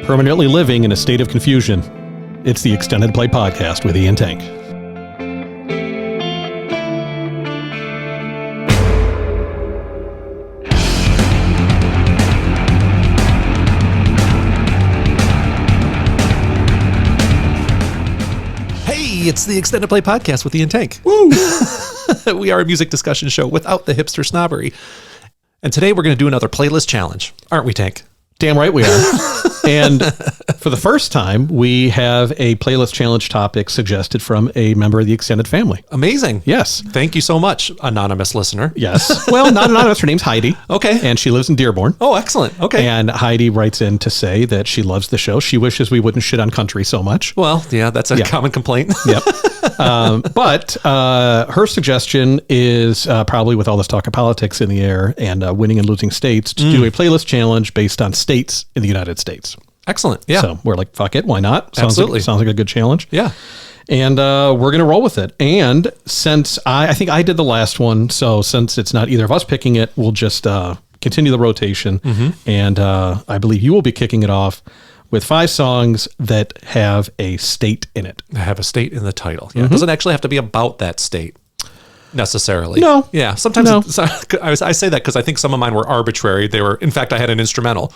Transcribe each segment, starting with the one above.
permanently living in a state of confusion. It's the Extended Play Podcast with Ian Tank. It's the Extended Play Podcast with Ian Tank. Woo! We are a music discussion show without the hipster snobbery. And today we're going to do another playlist challenge, aren't we, Tank? Damn right we are. And for the first time, we have a playlist challenge topic suggested from a member of the extended family. Amazing. Yes. Thank you so much, anonymous listener. Yes. Well, not anonymous. Her name's Heidi. Okay. And she lives in Dearborn. Oh, excellent. Okay. And Heidi writes in to say that she loves the show. She wishes we wouldn't shit on country so much. Well, yeah, that's a common complaint. Yep. But her suggestion is probably with all this talk of politics in the air and winning and losing states to do a playlist challenge based on states in the United States. Excellent. Yeah. So we're like, fuck it. Why not? Absolutely. Sounds like a good challenge. Yeah. And we're going to roll with it. And since I think I did the last one, so since it's not either of us picking it, we'll just continue the rotation. Mm-hmm. And I believe you will be kicking it off with 5 songs that have a state in it. Have a state in the title. Yeah. It doesn't actually have to be about that state necessarily. No. Yeah. Sometimes No. I say that because I think some of mine were arbitrary. They were, in fact, I had an instrumental.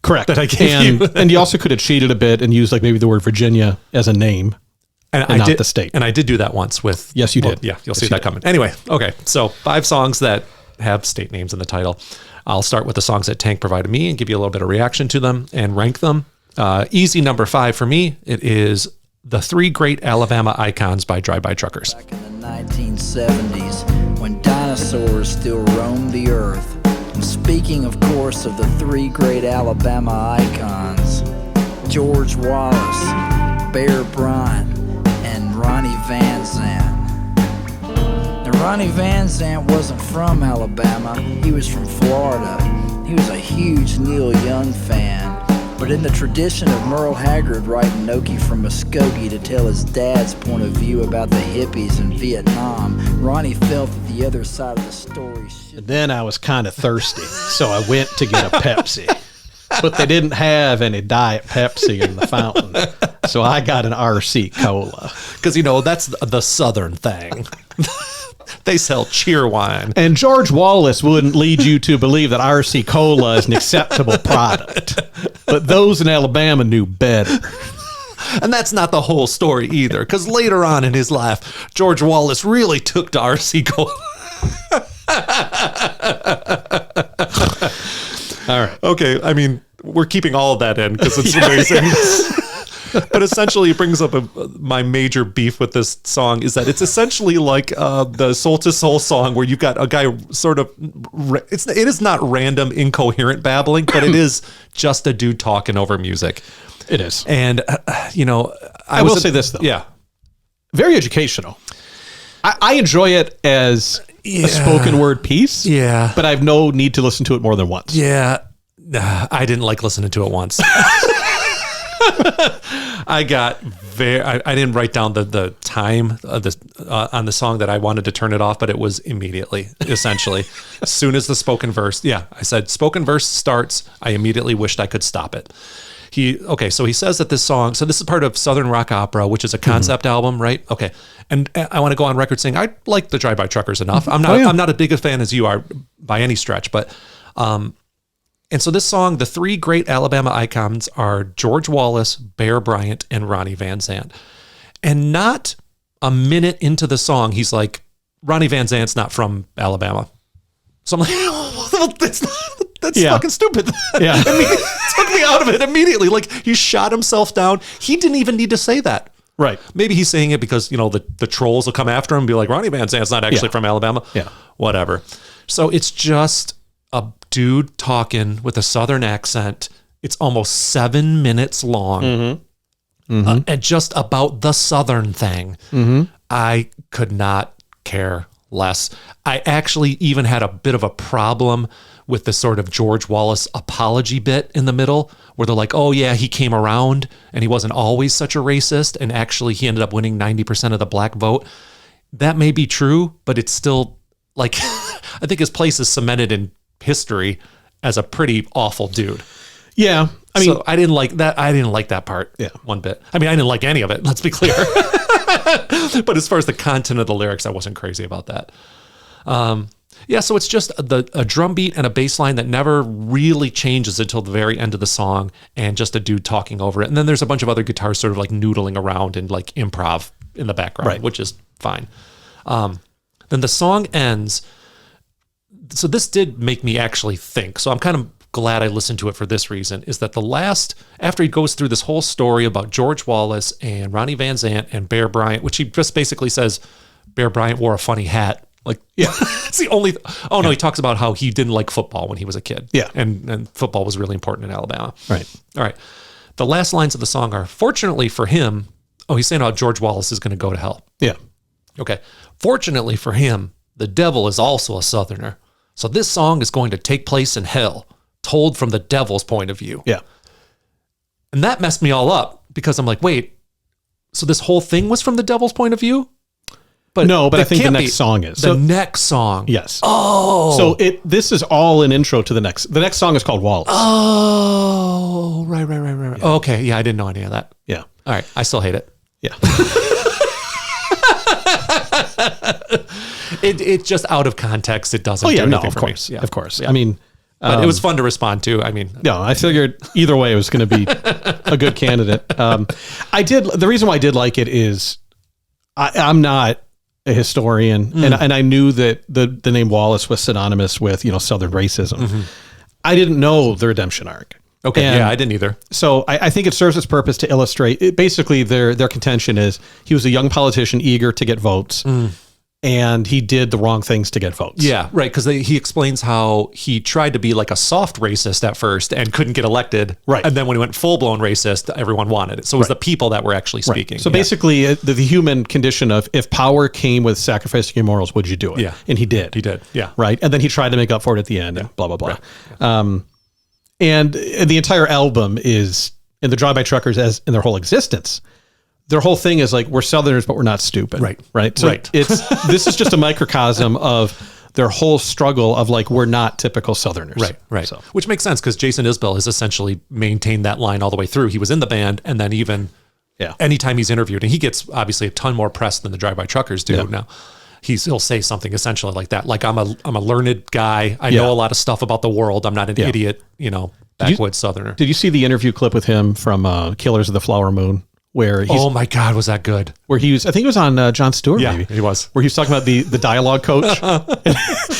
Correct. That I gave you. And you also could have cheated a bit and used like maybe the word Virginia as a name and not the state. And I did do that once with... Yes, you did. Yeah, you'll see that coming. Anyway, okay. So 5 songs that have state names in the title. I'll start with the songs that Tank provided me and give you a little bit of reaction to them and rank them. Easy number 5 for me, it is The 3 Great Alabama Icons by Drive-By Truckers. Back in the 1970s, when dinosaurs still roamed the earth. I'm speaking, of course, of the 3 great Alabama icons, George Wallace, Bear Bryant, and Ronnie Van Zant. Now, Ronnie Van Zant wasn't from Alabama, he was from Florida. He was a huge Neil Young fan. But in the tradition of Merle Haggard writing Noki from Muskogee to tell his dad's point of view about the hippies in Vietnam, Ronnie felt that the other side of the story should... And then I was kind of thirsty, so I went to get a Pepsi. But they didn't have any Diet Pepsi in the fountain, so I got an RC Cola. Because, that's the Southern thing. They sell cheer wine. And George Wallace wouldn't lead you to believe that RC Cola is an acceptable product. But those in Alabama knew better. And that's not the whole story either, because later on in his life, George Wallace really took to RC Cola. All right. Okay, I mean, we're keeping all of that in because it's amazing. But essentially, it brings up my major beef with this song is that it's essentially like the Soul to Soul song where you've got a guy sort of, it is not random, incoherent babbling, but it is just a dude talking over music. It is. And, I will say this, though. Yeah. Very educational. I enjoy it as a spoken word piece. Yeah. But I have no need to listen to it more than once. Yeah. I didn't like listening to it once. I didn't write down the time on the song that I wanted to turn it off, but it was immediately, essentially. As soon as the spoken verse, I said, spoken verse starts, I immediately wished I could stop it. So he says that this song, so this is part of Southern Rock Opera, which is a concept album, right? Okay. And I want to go on record saying, I like the Drive-By Truckers enough. I'm not as big a fan as you are by any stretch, but, and so this song, the 3 great Alabama icons are George Wallace, Bear Bryant, and Ronnie Van Zant. And not a minute into the song, he's like, Ronnie Van Zant's not from Alabama. So I'm like, well, that's fucking stupid. Yeah. It took me out of it immediately. Like, he shot himself down. He didn't even need to say that. Right. Maybe he's saying it because, the trolls will come after him and be like, Ronnie Van Zant's not actually from Alabama. Yeah. Whatever. So it's just a dude talking with a Southern accent. It's almost 7 minutes long. Mm-hmm. Mm-hmm. And just about the Southern thing. Mm-hmm. I could not care less. I actually even had a bit of a problem with the sort of George Wallace apology bit in the middle where they're like, oh yeah, he came around and he wasn't always such a racist. And actually he ended up winning 90% of the black vote. That may be true, but it's still like, I think his place is cemented in history as a pretty awful dude. Yeah. I mean, so I didn't like that. I didn't like that part one bit. I mean, I didn't like any of it. Let's be clear. But as far as the content of the lyrics, I wasn't crazy about that. Yeah, so it's just a drum beat and a bass line that never really changes until the very end of the song, and just a dude talking over it. And then there's a bunch of other guitars sort of like noodling around and like improv in the background, which is fine. Then the song ends. So this did make me actually think. So I'm kind of glad I listened to it for this reason, is that after he goes through this whole story about George Wallace and Ronnie Van Zant and Bear Bryant, which he just basically says Bear Bryant wore a funny hat. Like, yeah, it's the only. No, he talks about how he didn't like football when he was a kid. Yeah, and football was really important in Alabama. Right. All right. The last lines of the song are, fortunately for him. Oh, he's saying how George Wallace is going to go to hell. Yeah. Okay. Fortunately for him, the devil is also a Southerner. So this song is going to take place in hell, told from the devil's point of view. Yeah. And that messed me all up, because I'm like, wait, so this whole thing was from the devil's point of view? But I think the next song is. The next song. Yes. Oh. So this is all an intro to the next. The next song is called Wallace. Oh, right. Yeah. Okay, yeah, I didn't know any of that. Yeah. All right, I still hate it. Yeah. It just out of context, it doesn't. Oh yeah, do no, anything of for course, me. Yeah. of course. Yeah. I mean, but it was fun to respond to. I mean, no, I figured either way it was going to be a good candidate. The reason why I did like it is I'm not a historian, and I knew that the name Wallace was synonymous with Southern racism. Mm-hmm. I didn't know the redemption arc. Okay, yeah, I didn't either. So I think it serves its purpose to illustrate. Basically, their contention is he was a young politician eager to get votes, and he did the wrong things to get votes. Yeah, right. Because he explains how he tried to be like a soft racist at first and couldn't get elected. Right. And then when he went full blown racist, everyone wanted it. So it was the people that were actually speaking. Right. So basically, the human condition of if power came with sacrificing your morals, would you do it? Yeah. And he did. He did. Yeah. Right. And then he tried to make up for it at the end. And blah blah blah. Right. Yeah. And the entire album is in the Drive-By Truckers as in their whole existence. Their whole thing is like, we're Southerners, but we're not stupid. Right. Right. So Right. this is just a microcosm of their whole struggle of like, we're not typical Southerners. Right. Right. So, which makes sense, because Jason Isbell has essentially maintained that line all the way through. He was in the band, and then even anytime he's interviewed, and he gets obviously a ton more press than the Drive-By Truckers do now. He'll say something essentially like that. Like, I'm a learned guy. I know a lot of stuff about the world. I'm not an idiot, backwoods Southerner. Did you see the interview clip with him from Killers of the Flower Moon? Where oh my God, was that good? Where I think it was on Jon Stewart, maybe. He was. Where he was talking about the dialogue coach.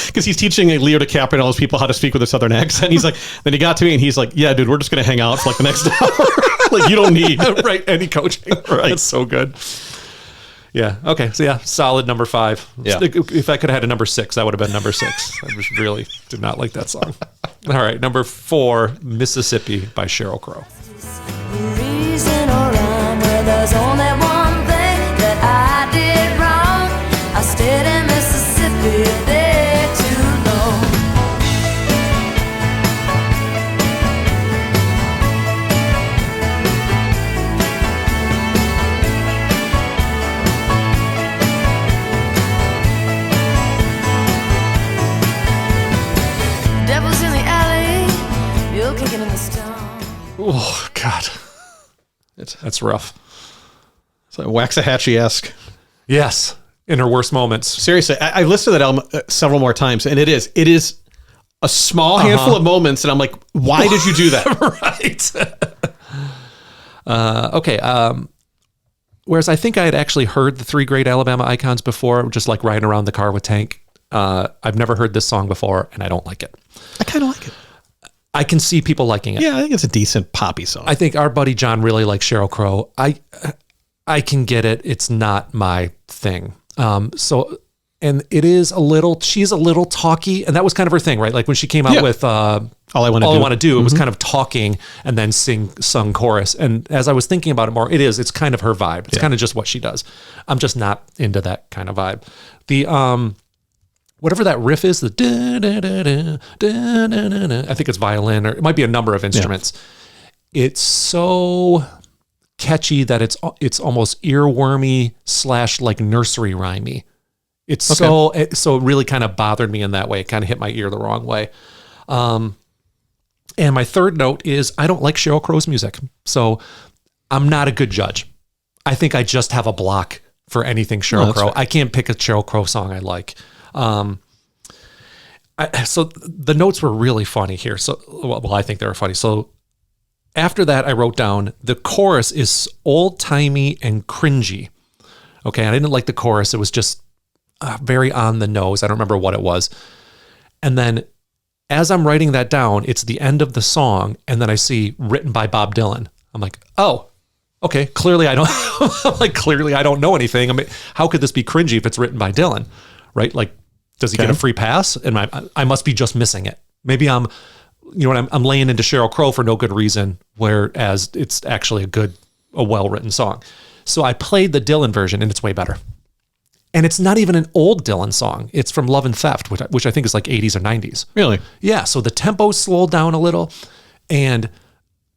Because he's teaching Leo DiCaprio and all those people how to speak with a Southern accent. He's like, then he got to me and he's like, yeah, dude, we're just going to hang out for like the next hour. Like, you don't need any coaching. Right. That's so good. Yeah. Okay. So yeah, solid number 5. Yeah. If I could have had a number 6, that would have been number 6. I just really did not like that song. All right. Number 4, Mississippi by Sheryl Crow. Reason or rhyme, where there's only one thing that I did wrong. I stayed in Mississippi there too long. Devil's in the alley, you're kicking in the stone. Oh God. That's rough. It's like Waxahachie-esque. Yes, in her worst moments. Seriously, I listened to that album several more times, and it is a small handful of moments, and I'm like, why did you do that? Right. Okay. Whereas I think I had actually heard the 3 Great Alabama Icons before, just like riding around the car with Tank. I've never heard this song before, and I don't like it. I kind of like it. I can see people liking it. Yeah, I think it's a decent poppy song. I think our buddy John really likes Sheryl Crow. I can get it. It's not my thing. And it is she's a little talky, and that was kind of her thing, right? Like when she came out with All I Want to Do, it was kind of talking and then sung chorus. And as I was thinking about it more, it's kind of her vibe. It's kind of just what she does. I'm just not into that kind of vibe. The whatever that riff is, the da, da, da, da, da, da, da, da, I think it's violin, or it might be a number of instruments. Yeah. It's so catchy that it's almost earwormy / like nursery rhymey. It's so it really kind of bothered me in that way. It kind of hit my ear the wrong way. And my third note is I don't like Sheryl Crow's music. So I'm not a good judge. I think I just have a block for anything Sheryl Crow. I can't pick a Sheryl Crow song I like. So the notes were really funny here. So, well, I think they were funny. So after that, I wrote down the chorus is old timey and cringy. Okay. I didn't like the chorus. It was just very on the nose. I don't remember what it was. And then as I'm writing that down, it's the end of the song. And then I see written by Bob Dylan. I'm like, oh, okay. Clearly I don't know anything. I mean, how could this be cringy if it's written by Dylan? Right? Like, does he get a free pass? And I must be just missing it. Maybe I'm laying into Sheryl Crow for no good reason, whereas it's actually a well-written song. So I played the Dylan version and it's way better. And it's not even an old Dylan song. It's from Love and Theft, which I think is like 80s or 90s. Really? Yeah. So the tempo slowed down a little, and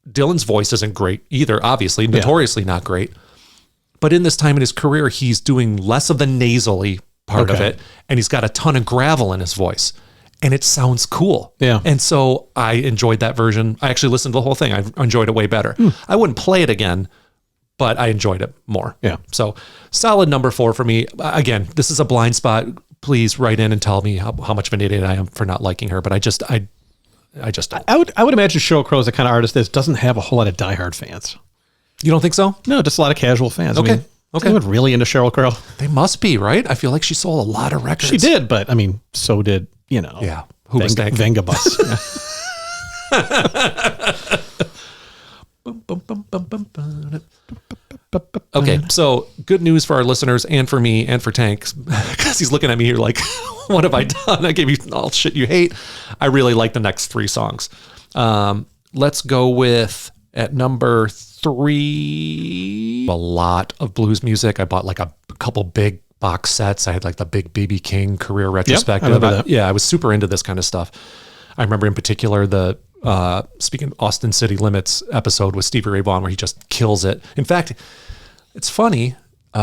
Dylan's voice isn't great either, obviously, notoriously not great. But in this time in his career, he's doing less of the nasally part of it, and he's got a ton of gravel in his voice, and it sounds cool. Yeah. And so I enjoyed that version. I actually listened to the whole thing. I enjoyed it way better. I wouldn't play it again, but I enjoyed it more. Yeah. So solid number 4 for me. Again, this is a blind spot. Please write in and tell me how much of an idiot I am for not liking her, but I just don't. I would imagine Sheryl Crow is the kind of artist that doesn't have a whole lot of diehard fans. You don't think so? No, just a lot of casual fans. Okay. I mean, is anyone really into Sheryl Crow? They must be, right? I feel like she sold a lot of records. She did, but I mean, so did, Yeah. Hoobastank. Vengabus. Okay, so good news for our listeners and for me and for Tank, because he's looking at me here like, what have I done? I gave you all shit you hate. I really like the next 3 songs. Let's go with, at number 3, a lot of blues music. I bought like a couple big box sets. I had like the big B.B. King career retrospective. I remember that. Yeah, I was super into this kind of stuff. I remember in particular the speaking of Austin City Limits episode with Stevie Ray Vaughan, where he just kills it. In fact, it's funny.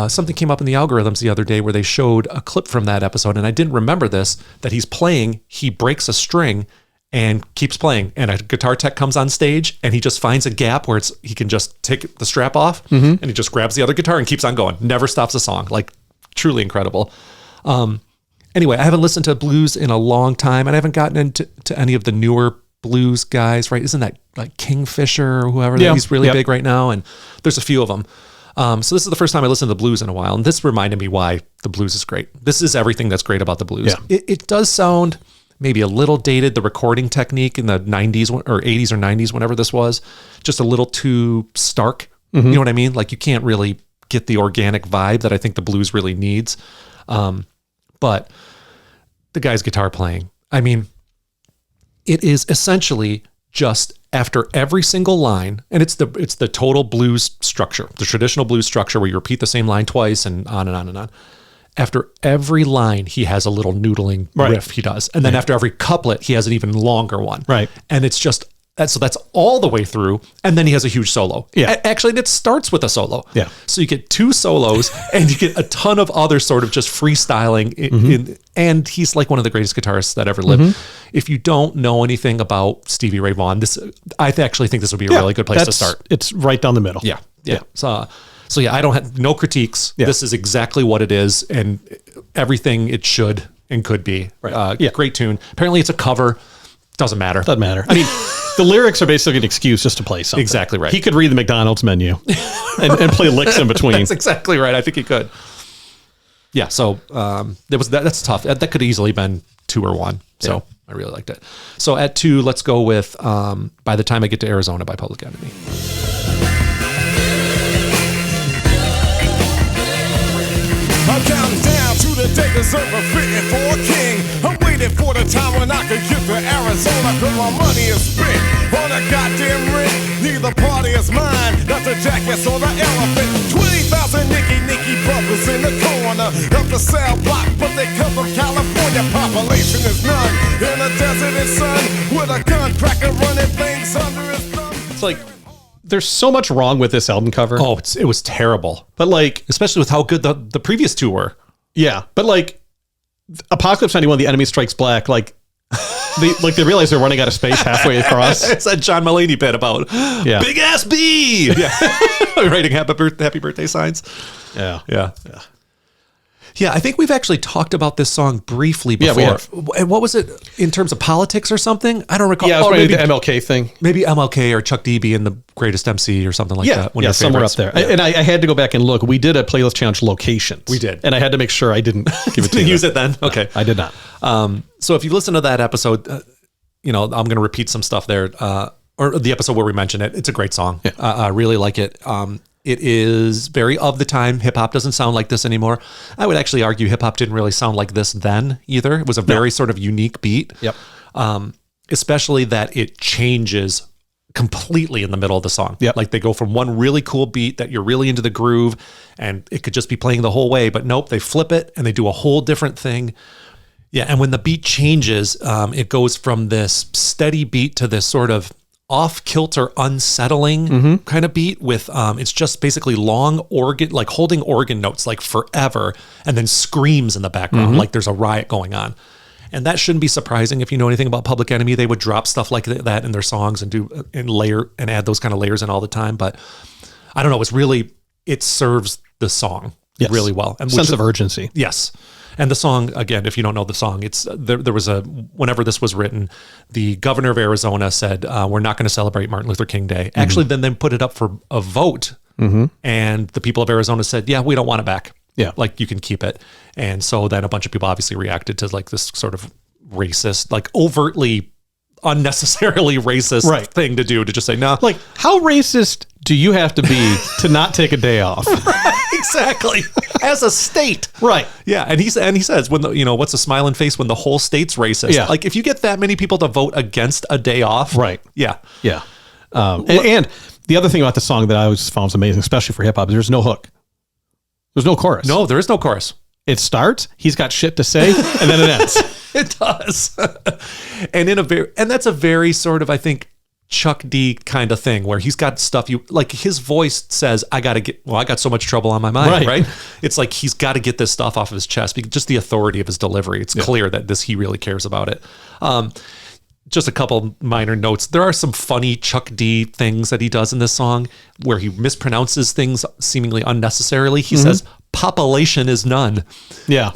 Something came up in the algorithms the other day where they showed a clip from that episode, and I didn't remember this, that he's playing, he breaks a string and keeps playing, and a guitar tech comes on stage and he just finds a gap where he can just take the strap off, and he just grabs the other guitar and keeps on going. Never stops a song. Like, truly incredible. Anyway, I haven't listened to blues in a long time, and I haven't gotten into any of the newer blues guys, right? Isn't that like Kingfisher or whoever? Yeah. He's really big right now, and there's a few of them. So this is the first time I listened to the blues in a while, and this reminded me why the blues is great. This is everything that's great about the blues. Yeah. It does sound maybe a little dated, the recording technique in the 90s or 80s or 90s, whenever this was, just a little too stark. You know what I mean? Like, you can't really get the organic vibe that I think the blues really needs. But the guy's guitar playing, I mean, it is essentially just after every single line, and it's the total blues structure, the traditional blues structure where you repeat the same line twice and on and on and on. After every line, he has a little noodling riff he does. And then after every couplet, he has an even longer one. Right. And it's just, so that's all the way through. And then he has a huge solo. Yeah. Actually, it starts with a solo. Yeah. So you get 2 solos and you get a ton of other sort of just freestyling. And he's like one of the greatest guitarists that ever lived. If you don't know anything about Stevie Ray Vaughan, I actually think this would be a really good place to start. It's right down the middle. Yeah. So yeah, I don't have no critiques. Yeah. This is exactly what it is, and everything it should and could be. Right. Great tune. Apparently it's a cover. Doesn't matter. Doesn't matter. I mean, the lyrics are basically an excuse just to play something. Exactly right. He could read the McDonald's menu and play licks in between. That's exactly right. I think he could. Yeah. So that's tough. That could easily been 2 or 1. So I really liked it. So at 2, let's go with By the Time I Get to Arizona by Public Enemy. I'm counting down to the day deserving fitting for a king. I'm waiting for the time when I can get to Arizona, cause my money is spent on a goddamn rent. Neither party is mine, not the jackass or the elephant. 20,000 Nicky brothers in the corner of the cell block, but they come from California. Population is none in the desert and sun, with a gun cracker running things under his thumb. It's like, there's so much wrong with this album cover. Oh, it was terrible. But like, especially with how good the previous 2 were. Yeah. But like, Apocalypse 91, The Enemy Strikes Black, like, They realize they're running out of space halfway across. It's that John Mulaney bit about big ass bee. Yeah. Writing happy birthday signs. Yeah. Yeah. Yeah, I think we've actually talked about this song briefly before. Yeah, we have. And what was it in terms of politics or something? I don't recall. Yeah, it was maybe the MLK thing. Maybe MLK or Chuck D being the greatest MC or something like that. One of your somewhere up favorites. there. And I had to go back and look. We did a playlist challenge locations. We did. And I had to make sure I didn't give it to Didn't you. use it then? Okay. I did not. So if you listen to that episode, I'm going to repeat some stuff there, or the episode where we mention it. It's a great song. Yeah. I really like it. It is very of the time. Hip hop doesn't sound like this anymore. I would actually argue hip hop didn't really sound like this then either. It was a very sort of unique beat. Yep. Especially that it changes completely in the middle of the song. Yep. Like they go from one really cool beat that you're really into the groove and it could just be playing the whole way, but nope, they flip it and they do a whole different thing. Yeah. And when the beat changes, it goes from this steady beat to this sort of off kilter, unsettling kind of beat with, it's just basically long organ, like holding organ notes like forever and then screams in the background. Like there's a riot going on. And that shouldn't be surprising if you know anything about Public Enemy. They would drop stuff like that in their songs and do and layer and add those kind of layers in all the time. But I don't know. It serves the song really well. And sense of urgency. Yes. And the song, again, if you don't know the song, it's there was whenever this was written, the governor of Arizona said, we're not going to celebrate Martin Luther King Day. Actually, then they put it up for a vote. And the people of Arizona said, yeah, we don't want it back. Yeah. Like you can keep it. And so then a bunch of people obviously reacted to like this sort of racist, like overtly unnecessarily racist thing to do, to just say, no. Like, how racist do you have to be to not take a day off? Exactly. As a state. Right. Yeah. And he says, when what's a smiling face when the whole state's racist? Yeah. Like if you get that many people to vote against a day off. Right. Yeah. Yeah. And the other thing about the song that I always found was amazing, especially for hip hop, is there's no hook. There's no chorus. No, there is no chorus. It starts, he's got shit to say, and then it ends. It does. And that's a very sort of, I think, Chuck D kind of thing where he's got stuff like his voice says, I got so much trouble on my mind, right? It's like he's got to get this stuff off of his chest because just the authority of his delivery. It's clear that he really cares about it. Just a couple minor notes. There are some funny Chuck D things that he does in this song where he mispronounces things seemingly unnecessarily. He says, population is none. Yeah.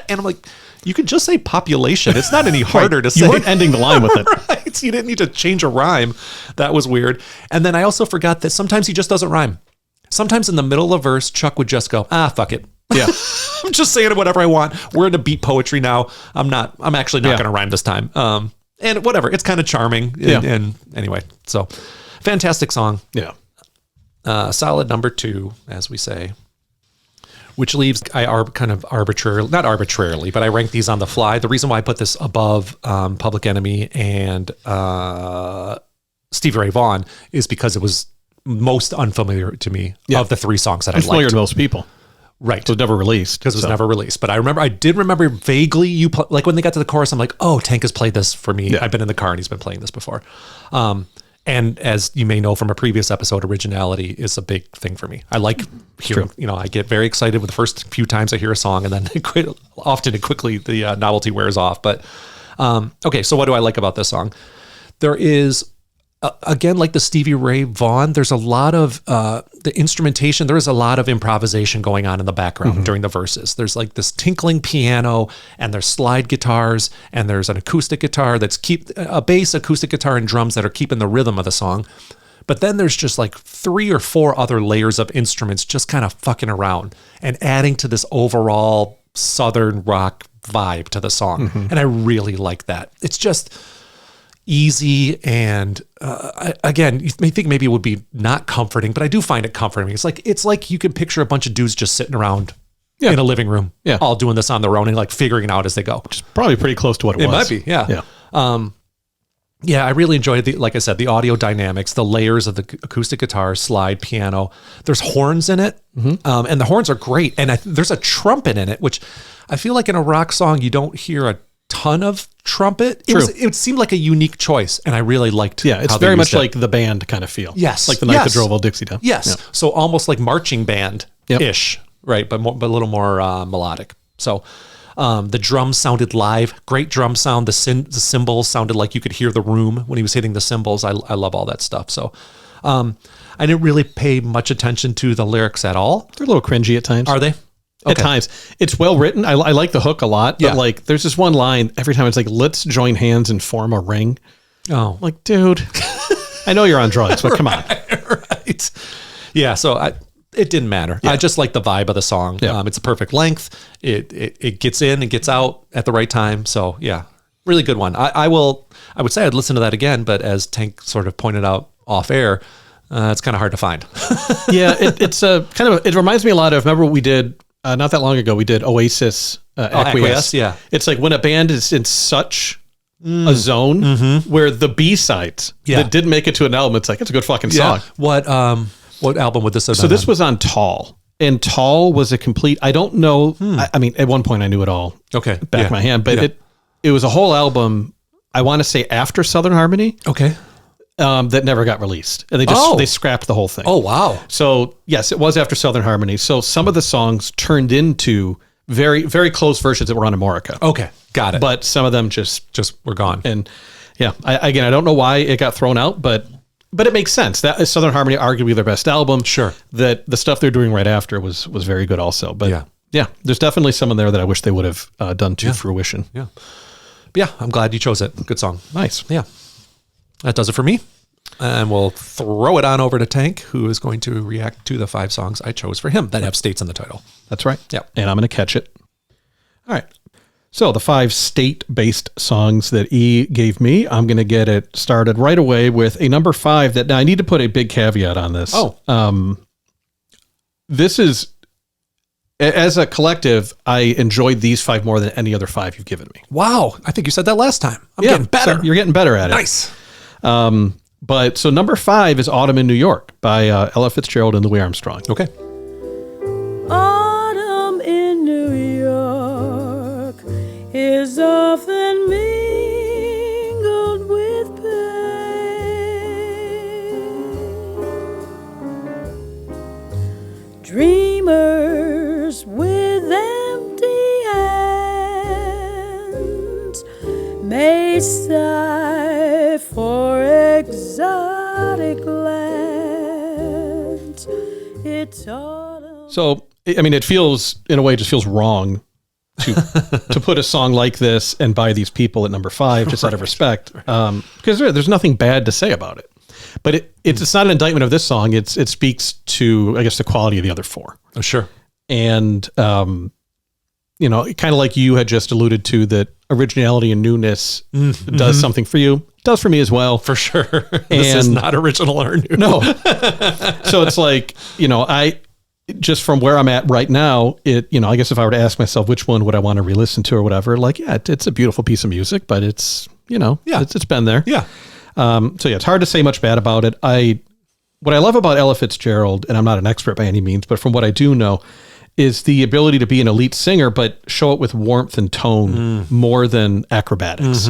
And I'm like, you could just say population. It's not any harder to say. You weren't ending the line with it. Right. You didn't need to change a rhyme. That was weird. And then I also forgot that sometimes he just doesn't rhyme. Sometimes in the middle of a verse, Chuck would just go, fuck it. Yeah. I'm just saying whatever I want. We're into beat poetry now. I'm actually not going to rhyme this time. And whatever. It's kind of charming. And anyway, so fantastic song. Yeah. Solid number 2, as we say. Which leaves, kind of not arbitrarily, but I rank these on the fly. The reason why I put this above Public Enemy and Stevie Ray Vaughan is because it was most unfamiliar to me of the 3 songs that I liked. Familiar to most people. Right. It was never released. Because it was never released. But I did remember vaguely like when they got to the chorus, I'm like, oh, Tank has played this for me. Yeah. I've been in the car and he's been playing this before. And as you may know from a previous episode, originality is a big thing for me. I like hearing, I get very excited with the first few times I hear a song and then often and quickly the novelty wears off. But okay, so what do I like about this song? There is, again, like the Stevie Ray Vaughan, there's a lot of the instrumentation. There is a lot of improvisation going on in the background during the verses. There's like this tinkling piano and there's slide guitars and there's an acoustic guitar a bass, acoustic guitar, and drums that are keeping the rhythm of the song. But then there's just like 3 or 4 other layers of instruments just kind of fucking around and adding to this overall Southern rock vibe to the song. And I really like that. It's just easy and again, you may think maybe it would be not comforting, but I do find it comforting. It's like you can picture a bunch of dudes just sitting around in a living room, all doing this on their own and like figuring it out as they go. Which is probably pretty close to what it was. It might be, yeah. I really enjoyed like I said, the audio dynamics, the layers of the acoustic guitar, slide, piano. There's horns in it, and the horns are great. And there's a trumpet in it, which I feel like in a rock song you don't hear a ton of trumpet. It seemed like a unique choice, and I really liked. Yeah, it's very much like the band kind of feel. Yes, like the night that drove old Dixie down. Yes, so almost like marching band ish, right? But a little more melodic. So, The drums sounded live, great drum sound. The cymbals sounded like you could hear the room when he was hitting the cymbals. I love all that stuff. So I didn't really pay much attention to the lyrics at all. They're a little cringy at times. Are they? At times. It's well written. I like the hook a lot, but Yeah. like there's this one line every time it's like, let's join hands and form a ring. Oh, I'm like, dude, I know you're on drugs, but come on. right. Yeah. So it didn't matter. I just like the vibe of the song. Yeah. It's a perfect length. It gets in and gets out at the right time. So yeah, really good one. I would say I'd listen to that again, but as Tank sort of pointed out off air, it's kind of hard to find. Yeah, it's a kind of, it reminds me a lot of, remember what we did not that long ago, we did Oasis Acquiesce. Yeah. It's like when a band is in such a zone where the B-sides that didn't make it to an album, it's like, it's a good fucking song. What album would this have been? So this on? was on Tall, and Tall was a complete, I don't know, I mean, at one point I knew it all Okay. back of my hand, but it was a whole album, I want to say after Southern Harmony, Okay. that never got released. And they scrapped the whole thing. Oh, wow. So yes, it was after Southern Harmony. So some of the songs turned into very, very close versions that were on Amorica. Okay. Got it. But some of them just we're gone. and yeah, I don't know why it got thrown out, but it makes sense. That is Southern Harmony, arguably their best album. Sure. That the stuff they're doing right after was very good also. But yeah, there's definitely some in there that I wish they would have done to fruition. Yeah. But yeah, I'm glad you chose it. Good song. Nice. Yeah. That does it for me. And we'll throw it on over to Tank, who is going to react to the 5 songs I chose for him that have states in the title. That's right. Yeah. And I'm going to catch it. All right. So the 5 state-based songs that E gave me, I'm going to get it started right away with a number 5 that now I need to put a big caveat on this. This is, as a collective, I enjoyed these 5 more than any other 5 you've given me. Wow. I think you said that last time. I'm getting better. So you're getting better at it. Nice. But so number 5 is Autumn in New York by Ella Fitzgerald and Louis Armstrong. Okay. Autumn in New York is often mingled with pain. Dreamers with empty hands may sigh for exotic lands. It's autumn. So, I mean, it feels, in a way, just feels wrong to put a song like this and by these people at number 5, just out of respect. Because there's nothing bad to say about it. But it's not an indictment of this song. It speaks to, I guess, the quality of the other 4. Oh, sure. And, you know, kind of like you had just alluded to, that originality and newness does something for you. It does for me as well. For sure. This is not original or new. No. So it's like, you know, just from where I'm at right now, I guess if I were to ask myself which one would I want to re-listen to or whatever, like, yeah, it's a beautiful piece of music, but it's, it's been there. Yeah. So yeah, it's hard to say much bad about it. What I love about Ella Fitzgerald, and I'm not an expert by any means, but from what I do know, is the ability to be an elite singer, but show it with warmth and tone more than acrobatics.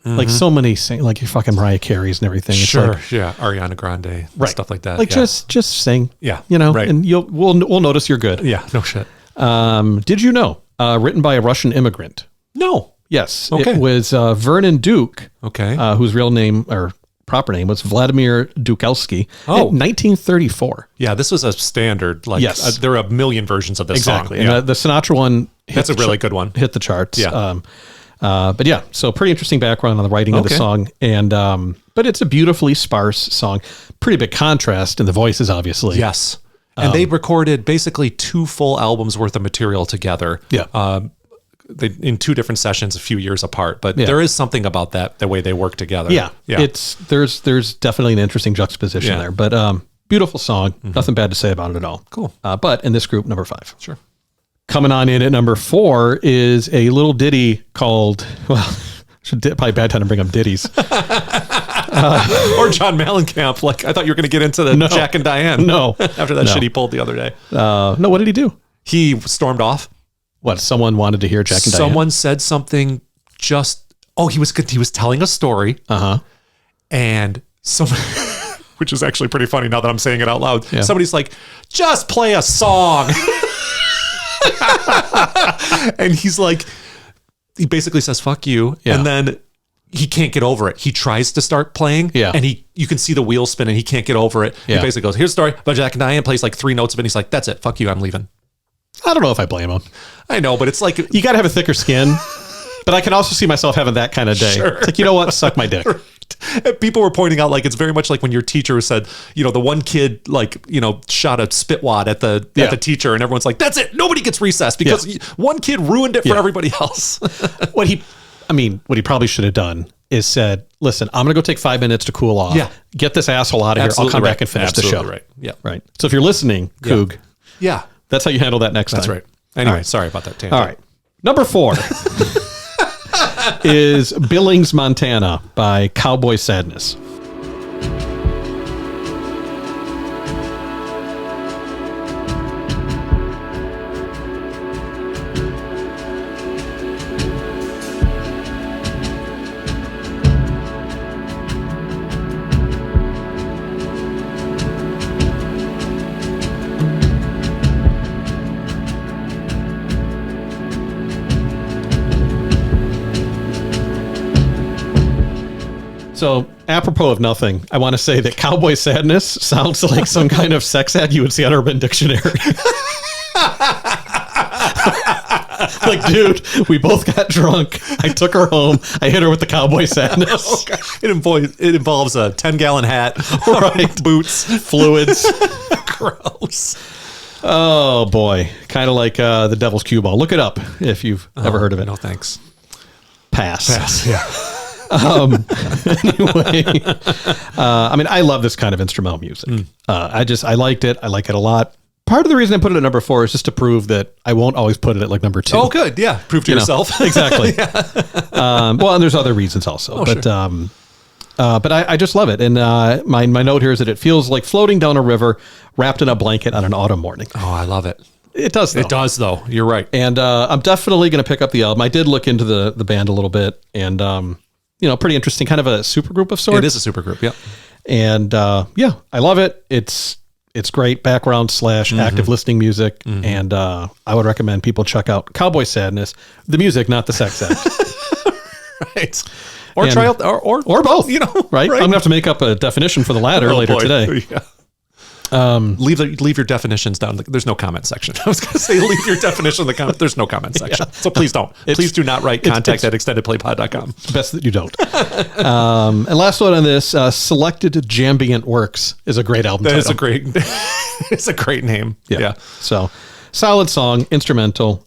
Like so many like your fucking Mariah Carey's and everything. It's Sure. like, Yeah. Ariana Grande. right. Stuff like that. Like yeah. just sing. Yeah, right. and we'll notice you're good. Yeah. No shit. Did you know? Written by a Russian immigrant. No. Yes. Okay. It was Vernon Duke, Okay. whose real name or proper name was Vladimir Dukelsky. Oh. In 1934. Yeah. This was a standard. Like, Yes. there are a million versions of this Exactly. song. And Yeah. the Sinatra one. That's a really good one. Hit the charts. Yeah. But yeah, so pretty interesting background on the writing of the Okay. song. And, but it's a beautifully sparse song. Pretty big contrast in the voices, obviously. Yes. And they recorded basically 2 full albums worth of material together. Yeah. In 2 different sessions, a few years apart. But Yeah. there is something about that, the way they work together. Yeah. Yeah. There's definitely an interesting juxtaposition Yeah. there, but, beautiful song. Nothing bad to say about it at all. Cool. But in this group, number 5. Sure. Coming on in at number 4 is a little ditty called, well, probably bad time to bring up ditties. Or John Mellencamp. Like, I thought you were going to get into the No. Jack and Diane. No. After that No. shit he pulled the other day. No, what did he do? He stormed off. What, someone wanted to hear Jack and Diane? Someone said something he was telling a story. Uh-huh. And someone, which is actually pretty funny now that I'm saying it out loud. Yeah. Somebody's like, just play a song. And he's like, he basically says, fuck you. Yeah. And then he can't get over it. He tries to start playing, Yeah. and you can see the wheels spin, and he can't get over it. Yeah. He basically goes, here's the story about Jack and Diane, plays like 3 notes of it, and he's like, that's it, fuck you, I'm leaving. I don't know if I blame him. I know, but it's like, You got to have a thicker skin. But I can also see myself having that kind of day. Sure. It's like, you know what? Suck my dick. and people were pointing out, like, it's very much like when your teacher said, you know, the one kid, like, you know, shot a spit wad at the teacher, and everyone's like, that's it, nobody gets recess because one kid ruined it for everybody else. What he probably should have done is said, listen, I'm going to go take 5 minutes to cool off. Yeah. Get this asshole out of here. I'll come back and finish the show. Right. Yeah. Right. So if you're listening, Coog, Yeah. that's how you handle that next That's time. right. Anyway, All right. sorry about that tangent. All right. Number 4 is Billings, Montana by Cowboy Sadness. So, apropos of nothing, I want to say that Cowboy Sadness sounds like some kind of sex ad you would see on Urban Dictionary. Like, dude, we both got drunk. I took her home. I hit her with the Cowboy Sadness. It involves a 10-gallon hat, Right. boots, Fluids. gross. Oh, boy. Kind of like the Devil's Cue Ball. Look it up if you've ever heard of it. No thanks. Pass. Yeah. Anyway, I mean, I love this kind of instrumental music. I liked it. I like it a lot. Part of the reason I put it at number 4 is just to prove that I won't always put it at like number 2. Oh, good. Yeah. Prove to You know, yourself. exactly. Well, and there's other reasons also, but I just love it. And my note here is that it feels like floating down a river, wrapped in a blanket on an autumn morning. Oh, I love it. It does. Though. It does, though. You're right. And I'm definitely going to pick up the album. I did look into the band a little bit, and pretty interesting, kind of a super group of sorts. It is a super group. Yeah. And I love it. It's great background / active listening music, and I would recommend people check out Cowboy Sadness, the music, not the sex act. Right. Or And- try out, or both. You know, right? I'm gonna have to make up a definition for the latter later boy. today. Yeah. Leave your definitions down. There's no comment section. I was going to say leave your definition in the comment. There's no comment section. So please don't. Please do not write contact at extendedplaypod.com. Best that you don't. And last one on this, Selected Jambient Works is a great album That title. is a great. It's a great name. Yeah. So solid song, instrumental.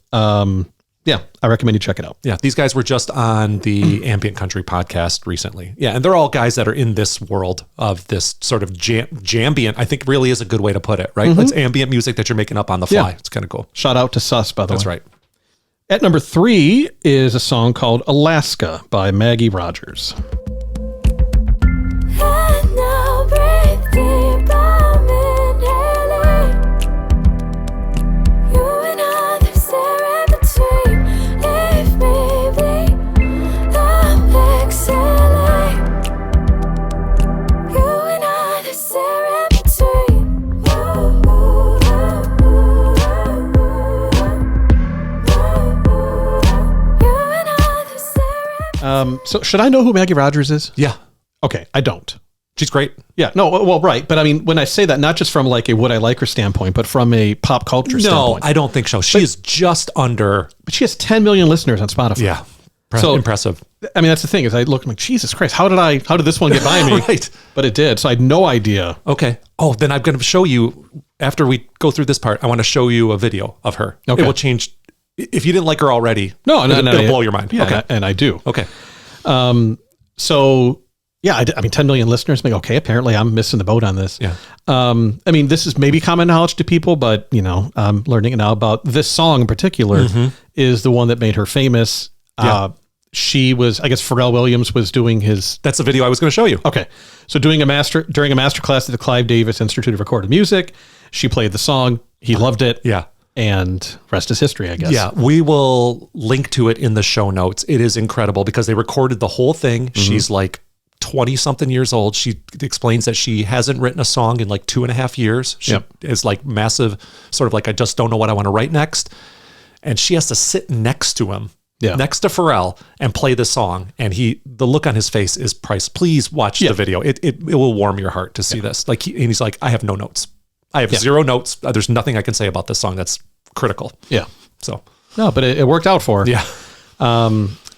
I recommend you check it out. Yeah, these guys were just on the Ambient Country podcast recently. Yeah, and they're all guys that are in this world of this sort of jambient, I think really is a good way to put it, right? It's ambient music that you're making up on the fly. Yeah. It's kind of cool. Shout out to Sus, by the way. That's right. At number 3 is a song called Alaska by Maggie Rogers. And now breathe deep, I'm inhaling. You and I, there's there in between. Leave me be, I'm exhaling. You and I, there's there in between. You and I, there's there in So should I know who Maggie Rogers is? Yeah, Okay, I don't. she's great. Yeah, no, well, right. But I mean, when I say that, not just from like a would I like her standpoint, but from a pop culture No, standpoint. I don't think so. She is just under. But she has 10 million listeners on Spotify. Yeah, So- impressive. I mean, that's the thing is I look, I'm like, Jesus Christ, how did this one get by me? Right. But it did. So I had no idea. Okay. Oh, then I'm going to show you after we go through this part. I want to show you a video of her. Okay. It will change. If you didn't like her already, No, it'll blow your mind. Yeah, Okay. and I do. Okay. So yeah, I mean, 10 million listeners. I'm like, okay, apparently I'm missing the boat on this. Yeah. I mean, this is maybe common knowledge to people, but I'm learning now about this song in particular is the one that made her famous. Yeah. She was, I guess Pharrell Williams was doing his, That's the video I was going to show you. okay. So during a master class at the Clive Davis Institute of Recorded Music, she played the song. He loved it. Yeah. And rest is history, I guess. Yeah, we will link to it in the show notes. It is incredible because they recorded the whole thing. She's like 20 something years old. She explains that she hasn't written a song in like 2.5 years. She is like massive, sort of like, I just don't know what I want to write next. And she has to sit next to him Yeah. next to Pharrell and play this song, and the look on his face is priceless. Please watch the video. It will warm your heart to see this. Like and he's like, I have no notes. I have zero notes. There's nothing I can say about this song that's critical. Yeah. So No, but it worked out for her. yeah.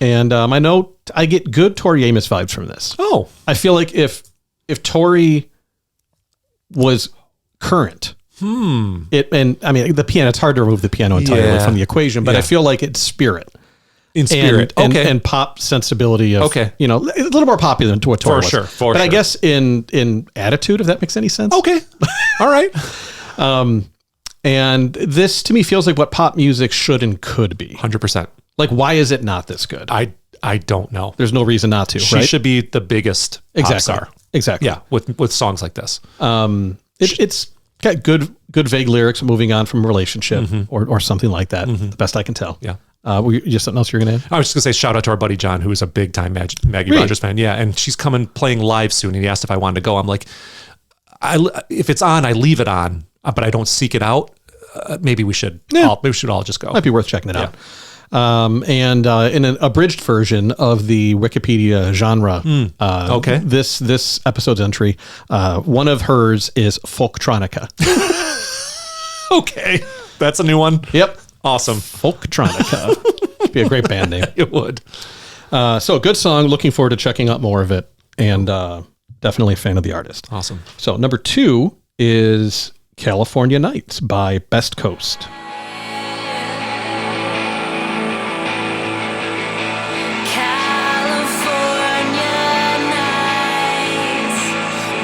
And my note, I get good Tori Amos vibes from this. Oh, I feel like if Tori was current, and I mean the piano, it's hard to remove the piano entirely Yeah. from the equation, but Yeah. I feel like it's spirit. in spirit. And, okay. and pop sensibility of, Okay. you know, a little more popular than what Tori For was. sure, for but I sure. guess in attitude, if that makes any sense. okay. All right. And this to me feels like what pop music should and could be. 100%. Like, why is it not this good? I don't know. There's no reason not to, She right? should be the biggest pop Exactly. star. Exactly. Yeah, with songs like this. It's got good vague lyrics moving on from a relationship or something like that. The best I can tell. Yeah. Were you just something else you're going to add? I was just gonna say shout out to our buddy John, who is a big time Maggie Really? Rogers fan. Yeah, and she's coming playing live soon, and he asked if I wanted to go. I'm like, if it's on, I leave it on, but I don't seek it out. Maybe we should. Yeah. Maybe we should all just go. Might be worth checking it out. And in an abridged version of the Wikipedia genre, Okay. this episode's entry, one of hers is Folktronica. Okay, that's a new one. Yep. Awesome. Folktronica. It'd be a great band name. It would. So a good song. Looking forward to checking out more of it, and definitely a fan of the artist. Awesome. So number 2 is California Nights by Best Coast. California nights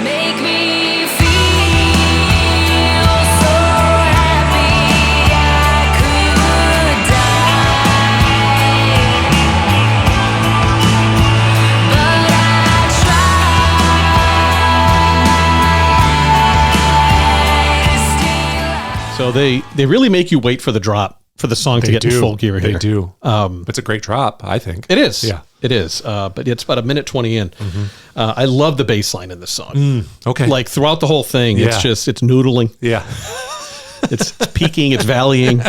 make me feel so happy I could die, but I try still. So they really make you wait for the drop for the song to get in full gear here. They do. It's a great drop, I think. It is. Yeah. It is. But it's about a minute 20 in. I love the bass line in this song. Okay. Like throughout the whole thing, Yeah. it's noodling. yeah. It's peaking, it's valleying.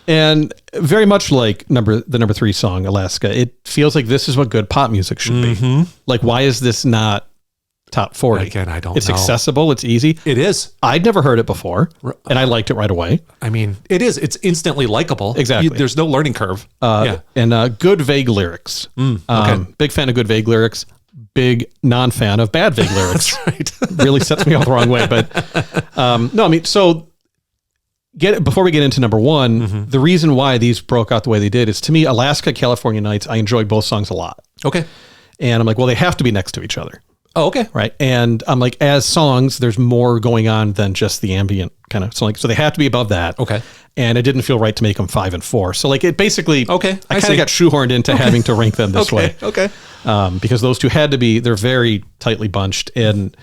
And very much like the number 3 song, Alaska, it feels like this is what good pop music should be. Like, why is this not top 40? Again, I don't It's know. accessible, it's easy. It is. I'd never heard it before, and I liked it right away. I mean, it is. It's instantly likable. Exactly. There's no learning curve. Yeah. And good vague lyrics. Big fan of good vague lyrics. Big non-fan of bad vague lyrics. Right. Really sets me off the wrong way. But no, I mean, so before we get into number 1, the reason why these broke out the way they did is, to me, Alaska, California Nights, I enjoyed both songs a lot. Okay. And I'm like, well, they have to be next to each other. Oh, okay. Right. And I'm like, as songs, there's more going on than just the ambient kind of song. So they have to be above that. Okay. And it didn't feel right to make them 5 and 4. So like it basically, Okay, I I kind see. of got shoehorned into having to rank them this way. Okay. Because those two had to be, they're very tightly bunched and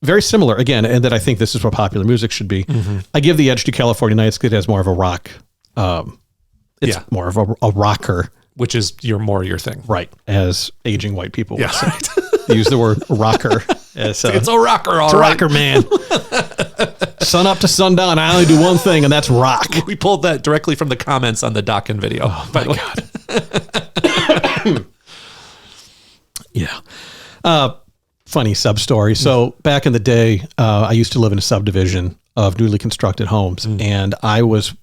very similar again. And that I think this is what popular music should be. I give the edge to California Nights because it has more of a rock. It's Yeah. more of a rocker. Which is your thing. Right. As aging white people would Yeah. say. They use the word rocker. As, It's a rocker, all it's a right. rocker, man. Sun up to sundown. I only do one thing, and that's rock. We pulled that directly from the comments on the Dokken video. Oh My God. Yeah. Funny sub story. So back in the day, I used to live in a subdivision of newly constructed homes, and I was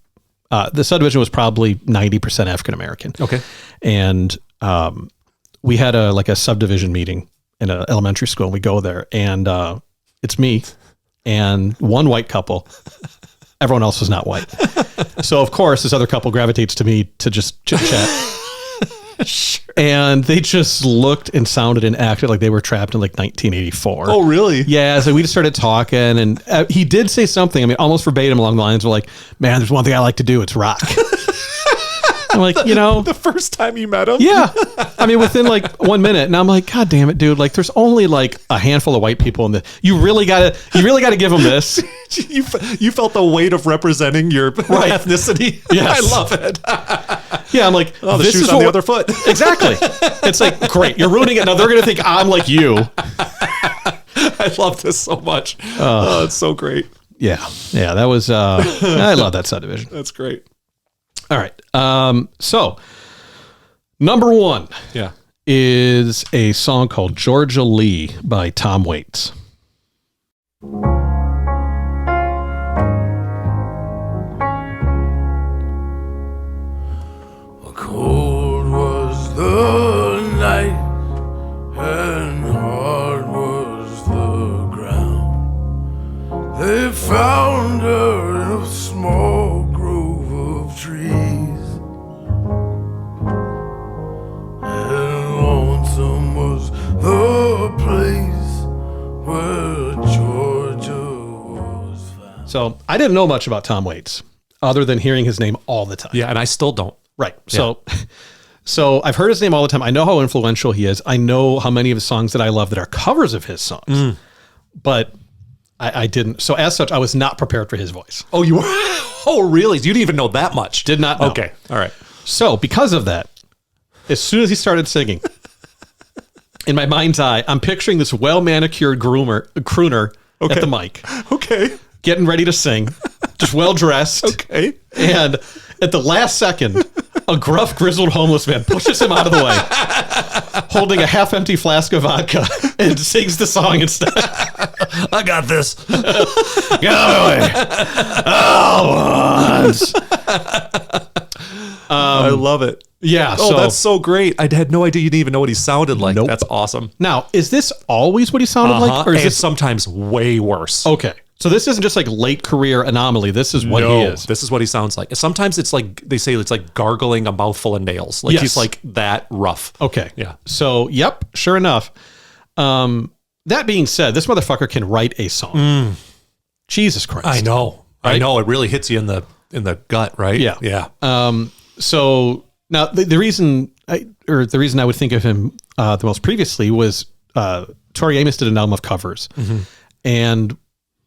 the subdivision was probably 90% African American. Okay. And we had a subdivision meeting in an elementary school. And we go there, and it's me and one white couple. Everyone else was not white. So of course, this other couple gravitates to me to just chit chat. Sure. And they just looked and sounded and acted like they were trapped in like 1984. Oh, really? Yeah, so we just started talking, and he did say something, I mean, almost verbatim along the lines of like, man, there's one thing I like to do, it's rock. I'm like, The first time you met him? yeah. I mean, within like 1 minute, and I'm like, God damn it, dude! Like, there's only like a handful of white people in the. You really gotta give them this. You felt the weight of representing your ethnicity. Yes. I love it. Yeah, I'm like, Oh, the this shoe's is on what the other foot. Exactly. It's like, great, you're ruining it. Now they're gonna think I'm like you. I love this so much. Oh, it's so great. Yeah, that was. I love that subdivision. That's great. All right. So number 1 Yeah. is a song called Georgia Lee by Tom Waits. Cold was the night, and hard was the ground. They found her in a small grove of trees, and lonesome was the place where Georgia was found. So I didn't know much about Tom Waits other than hearing his name all the time. Yeah, and I still don't. Right. So I've heard his name all the time. I know how influential he is. I know how many of his songs that I love that are covers of his songs. But I didn't. So as such, I was not prepared for his voice. Oh, you were? Oh, really? You didn't even know that much? Did not know. Okay. All right. So because of that, as soon as he started singing, in my mind's eye, I'm picturing this well-manicured crooner at the mic, Okay. getting ready to sing, just well-dressed. Okay. And at the last second, a gruff, grizzled homeless man pushes him out of the way, holding a half-empty flask of vodka, and sings the song instead. I got this. Get out of the way. I love it. Yeah. Oh, so that's so great. I had no idea you didn't even know what he sounded like. Nope. That's awesome. now, is this always what he sounded like, or is And this sometimes way worse? okay? So this isn't just like late career anomaly. This is what he is. This is what he sounds like. Sometimes it's like they say it's like gargling a mouthful of nails. Like Yes. he's like that rough. Okay. Yeah. So, yep, sure enough. That being said, this motherfucker can write a song. Jesus Christ. I know. I Right? know. It really hits you in the gut, right? Yeah. Yeah. So now the reason I would think of him the most previously was Tori Amos did an album of covers, and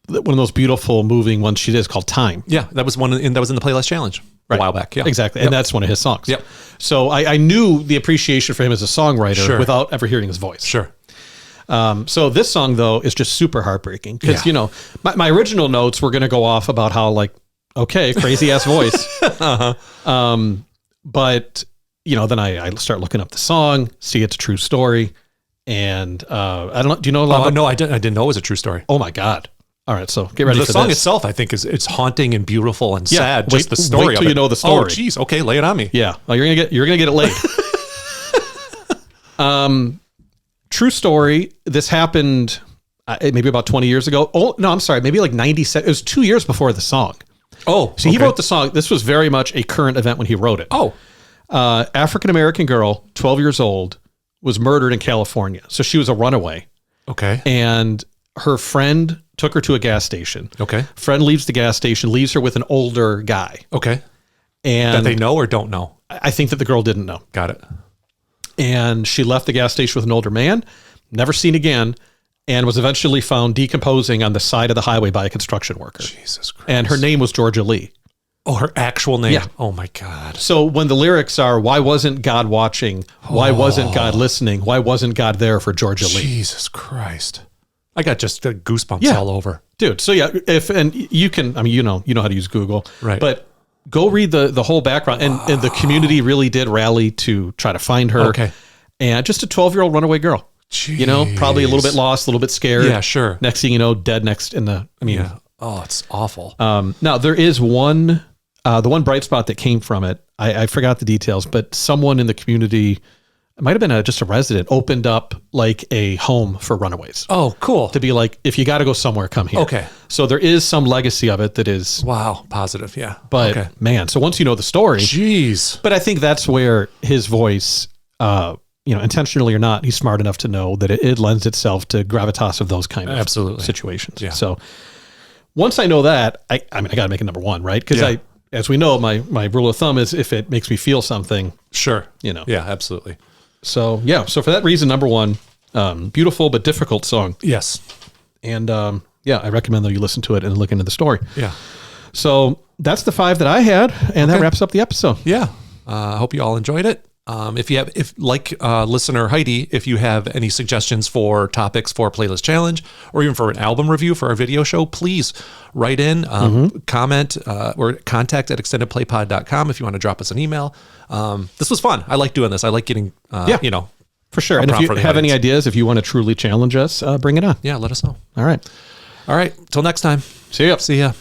one of those beautiful, moving ones she did is called Time. Yeah. That was that was in the Playlist Challenge a while back. Yeah. Exactly. Yep. And that's one of his songs. Yep. So I knew the appreciation for him as a songwriter Sure. without ever hearing his voice. Sure. So this song though is just super heartbreaking because, Yeah. you know, my original notes were going to go off about how like, okay, crazy ass voice. But you know, then I start looking up the song, see it's a true story. And, I don't know. Do you know a lot Oh, about, no, I didn't know it was a true story. oh my God. All right. So get ready The for song this. itself, I think, it's haunting and beautiful and Yeah, sad. wait- Just the story wait till of it. you know the story. Oh, geez. Okay, lay it on me. Yeah. Well, you're gonna get it late. True story. This happened maybe about 20 years ago. Oh no, I'm sorry. Maybe like 97. It was 2 years before the song. Oh, So he wrote the song. This was very much a current event when he wrote it. Oh, African-American girl, 12 years old, was murdered in California. So she was a runaway, okay. and her friend took her to a gas station. Okay. Friend leaves the gas station, leaves her with an older guy. Okay. And That they know or don't know. I think that the girl didn't know. Got it. And she left the gas station with an older man, never seen again, and was eventually found decomposing on the side of the highway by a construction worker. Jesus Christ. And her name was Georgia Lee. Oh, her actual name. Yeah. Oh my God. So when the lyrics are, why wasn't God watching? Why wasn't God listening? Why wasn't God there for Georgia Lee? Jesus Christ. I got just goosebumps Yeah. all over. Dude, so yeah, and you can, I mean, you know how to use Google. Right. But go read the whole background. And the community really did rally to try to find her. Okay. And just a 12-year-old runaway girl. You know, probably a little bit lost, a little bit scared. Yeah, sure. Next thing you know, dead next in the, I mean, Yeah. Oh, it's awful. now there is one, the one bright spot that came from it. I forgot the details, but someone in the community, it might have been just a resident, opened up like a home for runaways Oh, cool. to be like, if you got to go somewhere, come here. Okay. So there is some legacy of it that is, Wow. Positive. Yeah. but okay. man, so once you know the story, Jeez. but I think that's where his voice, you know, intentionally or not, he's smart enough to know that it lends itself to gravitas of those kind of Absolutely. situations. Yeah. So once I know that, I mean, I got to make it number one, right? Because Yeah. as we know, my rule of thumb is if it makes me feel something, Sure. you know. Yeah, absolutely. So yeah, so for that reason, number one, beautiful but difficult song, Yes. and yeah, I recommend that you listen to it and look into the story. Yeah. So that's the 5 that I had, and that Okay. wraps up the episode. Yeah. I hope you all enjoyed it. If listener Heidi, if you have any suggestions for topics for Playlist Challenge or even for an album review for our video show, please write in, comment, or contact at extendedplaypod.com if you want to drop us an email. This was fun. I like doing this. I like getting, for sure. And if you have any ideas, if you want to truly challenge us, bring it on. Yeah, let us know. All right. All right. Till next time. See ya. See ya.